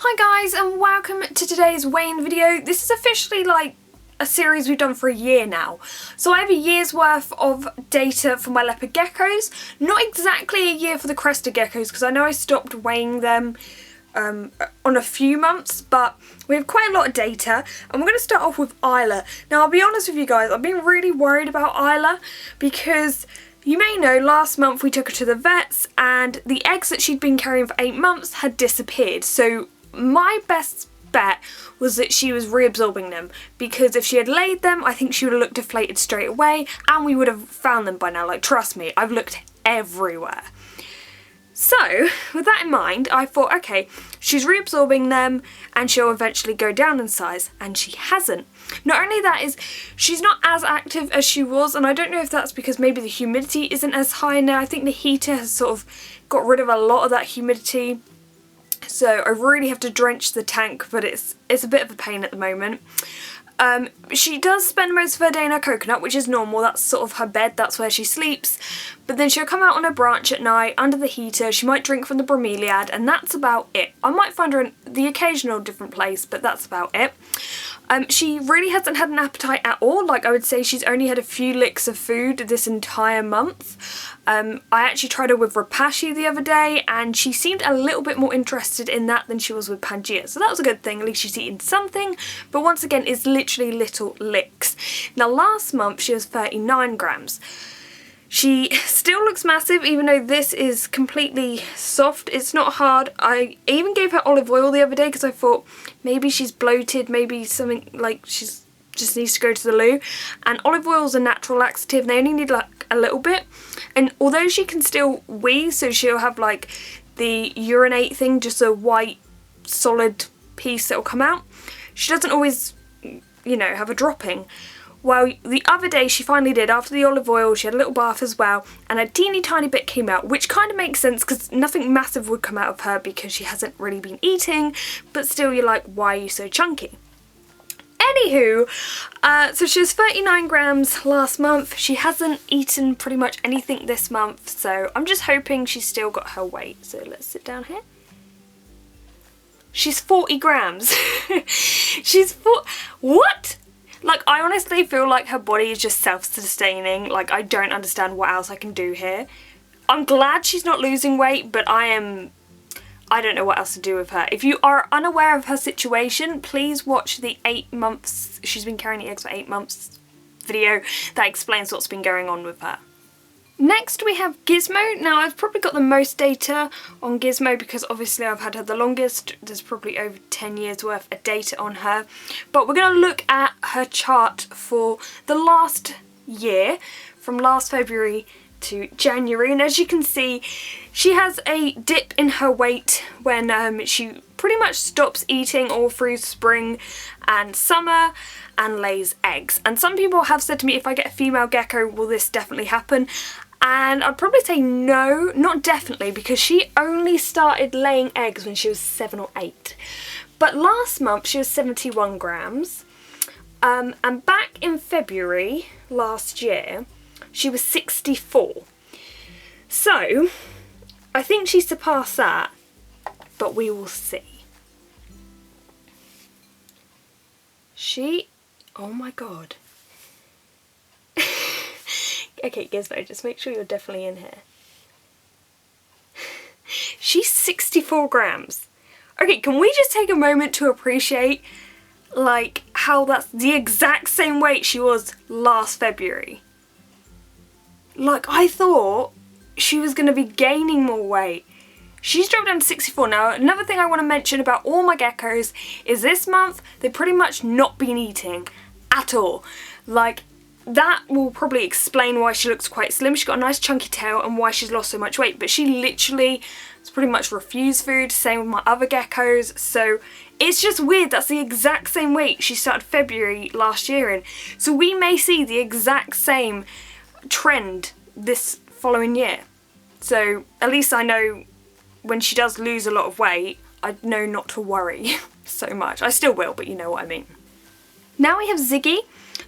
Hi guys and welcome to today's weighing video. This is officially like a series we've done for a year now. So I have a year's worth of data for my Leopard Geckos. Not exactly a year for the crested geckos because I know I stopped weighing them on a few months, but we have quite a lot of data and we're going to start off with Aiyla. Now I'll be honest with you guys, I've been really worried about Aiyla because you may know last month we took her to the vets and the eggs that she'd been carrying for 8 months had disappeared. So my best bet was that she was reabsorbing them, because if she had laid them I think she would have looked deflated straight away and we would have found them by now. Like, trust me, I've looked everywhere. So with that in mind I thought, okay, she's reabsorbing them and she'll eventually go down in size, and she hasn't. Not only that, is she's not as active as she was, and I don't know if that's because maybe the humidity isn't as high now. I think the heater has sort of got rid of a lot of that humidity. So I really have to drench the tank, but it's a bit of a pain at the moment. She does spend most of her day in her coconut, which is normal. That's sort of her bed, that's where she sleeps. But then she'll come out on her branch at night under the heater. She might drink from the bromeliad, and that's about it. I might find her in the occasional different place, but that's about it. She really hasn't had an appetite at all. Like, I would say she's only had a few licks of food this entire month. I actually tried her with Rapashi the other day and she seemed a little bit more interested in that than she was with Pangea. So that was a good thing, at least she's eating something. But once again, it's literally little licks. Now last month she was 39 grams. She still looks massive, even though this is completely soft. It's not hard. I even gave her olive oil the other day because I thought maybe she's bloated, maybe something like she's just needs to go to the loo. And olive oil is a natural laxative. They only need like a little bit. And although she can still wee, so she'll have like the urinate thing, just a white solid piece that will come out, she doesn't always, you know, have a dropping. Well, the other day she finally did. After the olive oil she had a little bath as well, and a teeny tiny bit came out, which kind of makes sense because nothing massive would come out of her because she hasn't really been eating, but still you're like, why are you so chunky? Anywho, so she was 39 grams last month. She hasn't eaten pretty much anything this month, so I'm just hoping she's still got her weight. So let's sit down here. She's 40 grams. What? Like, I honestly feel like her body is just self-sustaining. Like, I don't understand what else I can do here. I'm glad she's not losing weight, but I don't know what else to do with her. If you are unaware of her situation, please watch the 8 months, she's been carrying the eggs for 8 months video that explains what's been going on with her. Next we have Gizmo. Now I've probably got the most data on Gizmo because obviously I've had her the longest. There's probably over 10 years worth of data on her. But we're going to look at her chart for the last year, from last February to January, and as you can see she has a dip in her weight when she pretty much stops eating all through spring and summer and lays eggs. And some people have said to me, if I get a female gecko, will this definitely happen? And I'd probably say no, not definitely, because she only started laying eggs when she was 7 or 8. But last month she was 71 grams, and back in February last year she was 64. So I think she surpassed that, but we will see. Oh my god. Okay, Gizmo, just make sure you're definitely in here. She's 64 grams. Okay, can we just take a moment to appreciate like how that's the exact same weight she was last February? Like, I thought she was going to be gaining more weight. She's dropped down to 64 now. Another thing I want to mention about all my geckos is this month they've pretty much not been eating at all. Like, that will probably explain why she looks quite slim. She's got a nice chunky tail and why she's lost so much weight, but she literally has pretty much refused food. Same with my other geckos. So it's just weird. That's the exact same weight she started February last year in. So we may see the exact same trend this following year. So at least I know when she does lose a lot of weight, I know not to worry so much. I still will, but you know what I mean. Now we have Ziggy.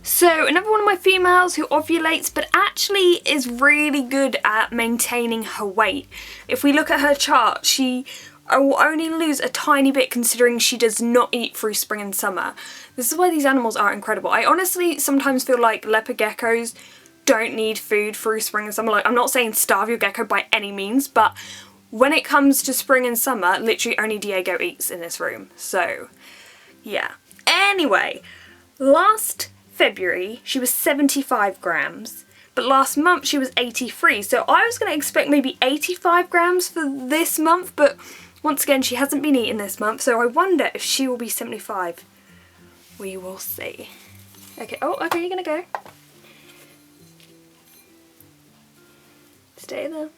So another one of my females who ovulates but actually is really good at maintaining her weight. If we look at her chart, she I will only lose a tiny bit considering she does not eat through spring and summer. This is why these animals are incredible. I honestly sometimes feel like leopard geckos don't need food through spring and summer. Like, I'm not saying starve your gecko by any means, but when it comes to spring and summer, literally only Diego eats in this room. So, yeah. Anyway, last February she was 75 grams, but last month she was 83. So I was going to expect maybe 85 grams for this month, but once again she hasn't been eating this month, so I wonder if she will be 75. We will see. Okay, oh, okay, you're going to go. Stay there.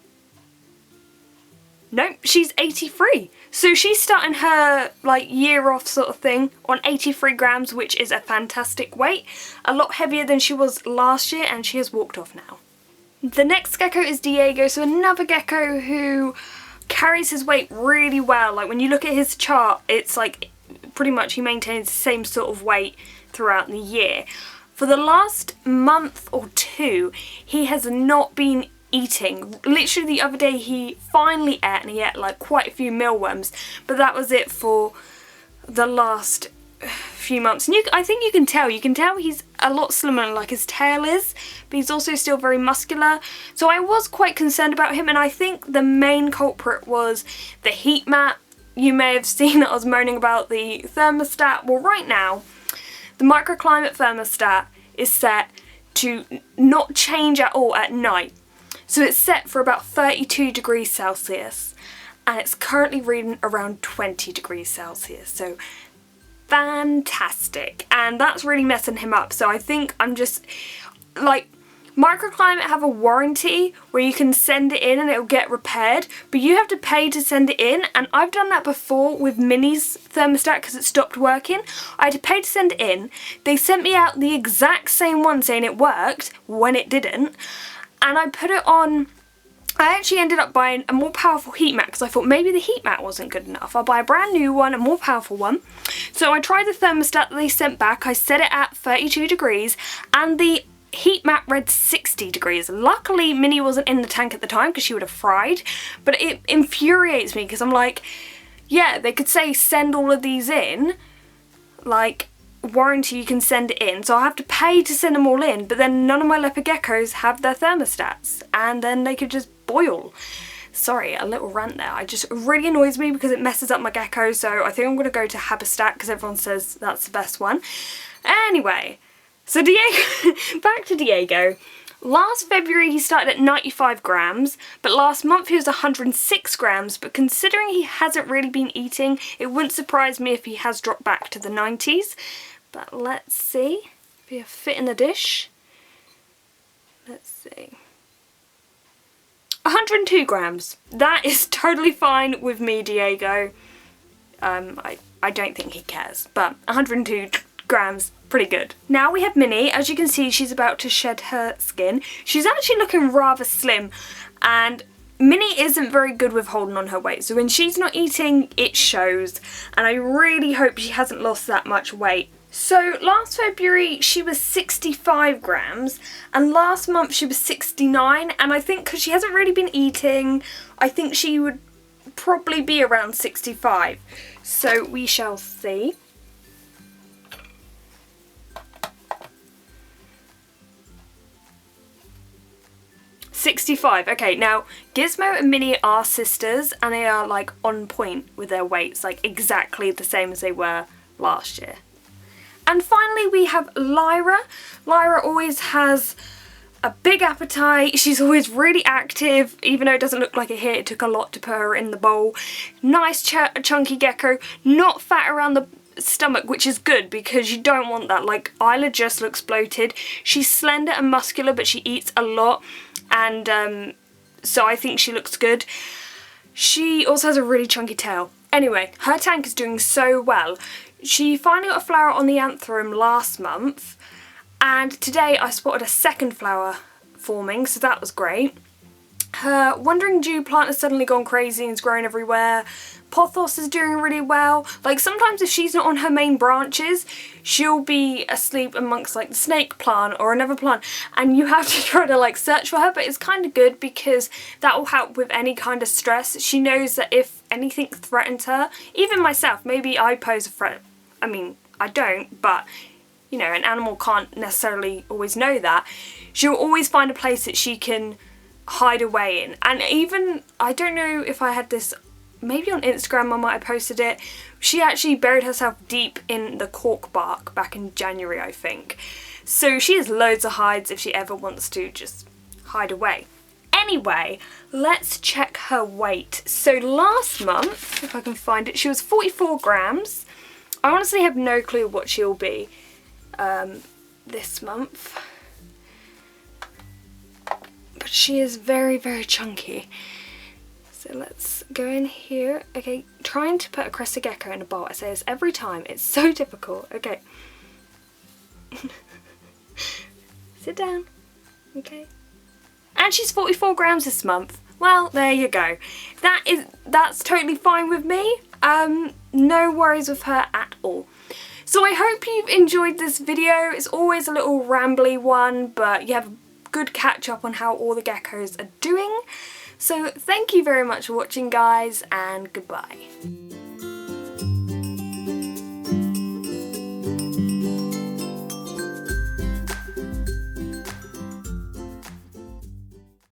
Nope, she's 83. So she's starting her like year off sort of thing on 83 grams, which is a fantastic weight. A lot heavier than she was last year, and she has walked off now. The next gecko is Diego, so another gecko who carries his weight really well. Like when you look at his chart, it's like pretty much he maintains the same sort of weight throughout the year. For the last month or two, he has not been eating. Literally the other day he finally ate, and he ate like quite a few mealworms, but that was it for the last few months. And I think you can tell he's a lot slimmer, like his tail is, but he's also still very muscular. So I was quite concerned about him, and I think the main culprit was the heat mat. You may have seen that I was moaning about the thermostat. Well, right now the microclimate thermostat is set to not change at all at night. So it's set for about 32 degrees Celsius, and it's currently reading around 20 degrees Celsius, so fantastic. And that's really messing him up, so I think I'm just, like, microclimate have a warranty where you can send it in and it'll get repaired, but you have to pay to send it in, and I've done that before with Minnie's thermostat because it stopped working. I had to pay to send it in. They sent me out the exact same one saying it worked when it didn't. And I put it on. I actually ended up buying a more powerful heat mat because I thought maybe the heat mat wasn't good enough. I'll buy a brand new one, a more powerful one. So I tried the thermostat that they sent back. I set it at 32 degrees and the heat mat read 60 degrees. Luckily Minnie wasn't in the tank at the time because she would have fried. But it infuriates me because I'm like, yeah, they could say send all of these in, like, warranty you can send it in, so I have to pay to send them all in, but then none of my leopard geckos have their thermostats, and then they could just boil. Sorry, a little rant there. It just really annoys me because it messes up my gecko, so I think I'm going to go to Habitat because everyone says that's the best one. Anyway, so Diego, back to Diego. Last February he started at 95 grams, but last month he was 106 grams, but considering he hasn't really been eating, it wouldn't surprise me if he has dropped back to the 90s. But let's see. Be a fit in the dish. Let's see. 102 grams. That is totally fine with me, Diego. I don't think he cares, but 102 grams, pretty good. Now we have Minnie. As you can see, she's about to shed her skin. She's actually looking rather slim, and Minnie isn't very good with holding on her weight, so when she's not eating, it shows, and I really hope she hasn't lost that much weight. So last February she was 65 grams, and last month she was 69, and I think because she hasn't really been eating, I think she would probably be around 65. So we shall see. $65. Okay, now Gizmo and Minnie are sisters, and they are like on point with their weights, like exactly the same as they were last year. And finally we have Lyra. Lyra always has a big appetite. She's always really active, even though it doesn't look like it here. It took a lot to put her in the bowl. Nice chunky gecko, not fat around the stomach, which is good because you don't want that. Like, Aiyla just looks bloated. She's slender and muscular, but she eats a lot, and so I think she looks good. She also has a really chunky tail. Anyway, her tank is doing so well. She finally got a flower on the anthurium last month, and today I spotted a second flower forming, so that was great. Her wandering dew plant has suddenly gone crazy and is growing everywhere. Pothos is doing really well. Like sometimes if she's not on her main branches, she'll be asleep amongst like the snake plant or another plant, and you have to try to like search for her, but it's kind of good because that will help with any kind of stress. She knows that if anything threatens her, even myself, maybe I pose a threat. I mean, I don't, but you know, an animal can't necessarily always know that. She'll always find a place that she can hide away in. And even, I don't know if I had this, maybe on Instagram I might have posted it, she actually buried herself deep in the cork bark back in January, I think. So she has loads of hides if she ever wants to just hide away. Anyway, let's check her weight. So last month, if I can find it, she was 44 grams. I honestly have no clue what she'll be this month. But she is very, very chunky. So let's go in here. Okay, trying to put a crested gecko in a bowl. I say this every time. It's so difficult. Okay. Sit down. Okay. And she's 44 grams this month. Well, there you go. That's totally fine with me. No worries with her at all. So I hope you've enjoyed this video. It's always a little rambly one, but you have a good catch up on how all the geckos are doing. So thank you very much for watching, guys, and goodbye.